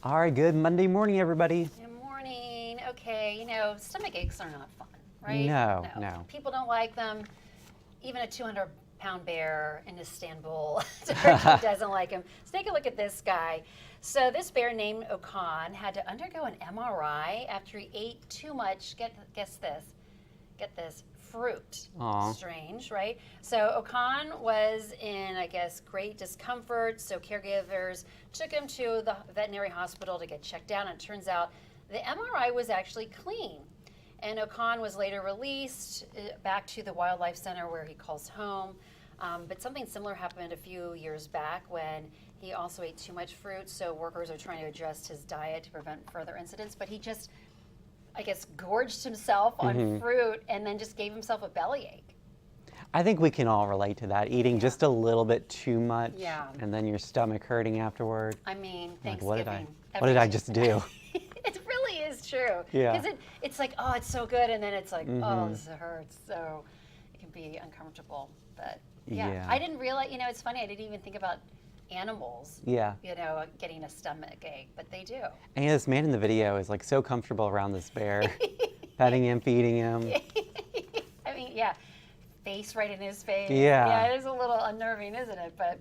All right, good Monday morning, everybody. Good morning. Okay, stomach aches are not fun, right? No. People don't like them. Even a 200-pound bear in Istanbul Turkey doesn't like them. Let's take a look at this guy. So this bear named Okan had to undergo an MRI after he ate too much, get this, fruit. Aww. Strange, right? So Okan was in, I guess, great discomfort, so caregivers took him to the veterinary hospital to get checked out, and it turns out the MRI was actually clean. And Okan was later released back to the wildlife center where he calls home. But something similar happened a few years back when he also ate too much fruit, so workers are trying to adjust his diet to prevent further incidents, but he just, I guess, gorged himself on fruit and then just gave himself a bellyache. I think we can all relate to that, eating just a little bit too much, and then your stomach hurting afterward. I mean, like, Thanksgiving. what did I just do? It really is true. Yeah. Because it's like, oh, it's so good, and then it's like, oh, this hurts. So it can be uncomfortable. But yeah, I didn't realize, it's funny, I didn't even think about animals, getting a stomach ache, but they do. And this man in the video is like so comfortable around this bear, petting him, feeding him. I mean, face right in his face. Yeah. It is a little unnerving, isn't it? But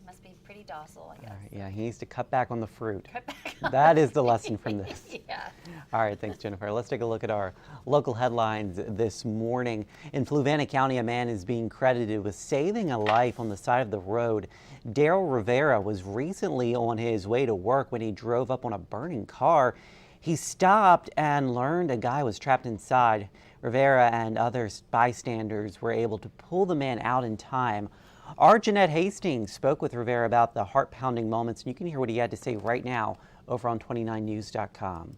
must be pretty docile, I guess. Yeah, he needs to cut back on the fruit. Cut back on That is the lesson from this. Yeah. All right, thanks, Jennifer. Let's take a look at our local headlines this morning. In Fluvanna County, a man is being credited with saving a life on the side of the road. Daryl Rivera was recently on his way to work when he drove up on a burning car. He stopped and learned a guy was trapped inside. Rivera and other bystanders were able to pull the man out in time. Our Jeanette Hastings spoke with Rivera about the heart-pounding moments, and you can hear what he had to say right now over on 29news.com.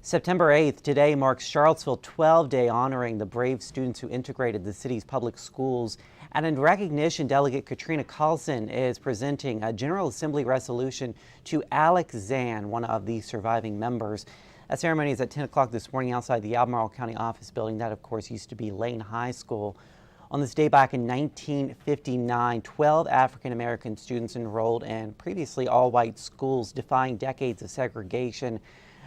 September 8th, today marks Charlottesville 12 Day, honoring the brave students who integrated the city's public schools. And in recognition, Delegate Katrina Carlson is presenting a General Assembly resolution to Alex Zan, one of the surviving members. That ceremony is at 10 o'clock this morning outside the Albemarle County office building. That, of course, used to be Lane High School. On this day back in 1959, 12 African-American students enrolled in previously all-white schools, defying decades of segregation.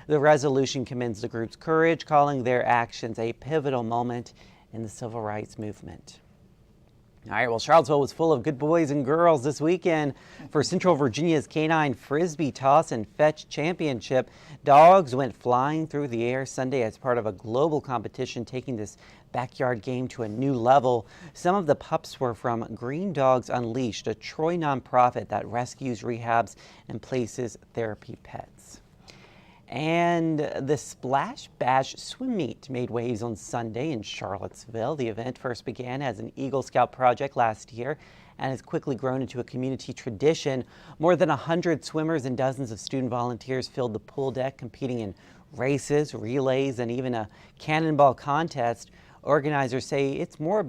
The resolution commends the group's courage, calling their actions a pivotal moment in the civil rights movement. All right, well, Charlottesville was full of good boys and girls this weekend for Central Virginia's Canine Frisbee Toss and Fetch Championship. Dogs went flying through the air Sunday as part of a global competition, taking this backyard game to a new level. Some of the pups were from Green Dogs Unleashed, a Troy nonprofit that rescues, rehabs, and places therapy pets. And the Splash Bash swim meet made waves on Sunday in Charlottesville. The event first began as an Eagle Scout project last year and has quickly grown into a community tradition. More than 100 swimmers and dozens of student volunteers filled the pool deck, competing in races, relays, and even a cannonball contest. Organizers say it's more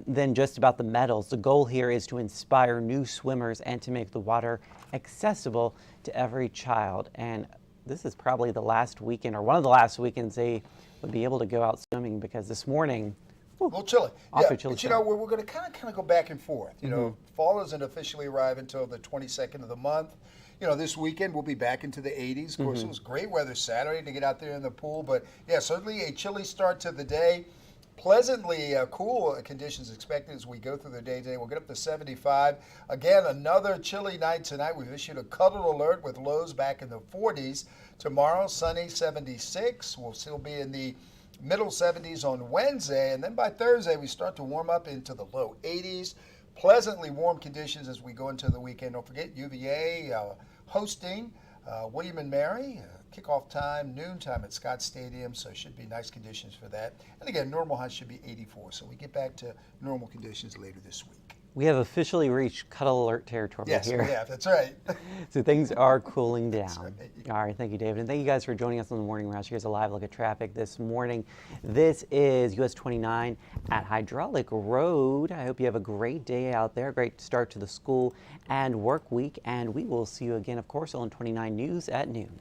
than just about the medals. The goal here is to inspire new swimmers and to make the water accessible to every child. And this is probably the last weekend, or one of the last weekends they would be able to go out swimming, because this morning, a little chilly. Awfully chilly. But we're going to kind of go back and forth. Fall doesn't officially arrive until the 22nd of the month. This weekend we'll be back into the 80s. Of course, it was great weather Saturday to get out there in the pool, but certainly a chilly start to the day. Pleasantly cool conditions expected as we go through the day today. We'll get up to 75. Again, another chilly night tonight. We've issued a cuddle alert with lows back in the 40s. Tomorrow, sunny, 76. We'll still be in the middle 70s on Wednesday. And then by Thursday, we start to warm up into the low 80s. Pleasantly warm conditions as we go into the weekend. Don't forget, UVA hosting William and Mary. Kickoff time, noon time at Scott Stadium, so it should be nice conditions for that. And again, normal highs should be 84, so we get back to normal conditions later this week. We have officially reached cuddle alert territory here. Yes, we have. That's right. So things are cooling down. That's right. All right, thank you, David. And thank you guys for joining us on the Morning Rush. Here's a live look at traffic this morning. This is US 29 at Hydraulic Road. I hope you have a great day out there, great start to the school and work week. And we will see you again, of course, on 29 News at noon.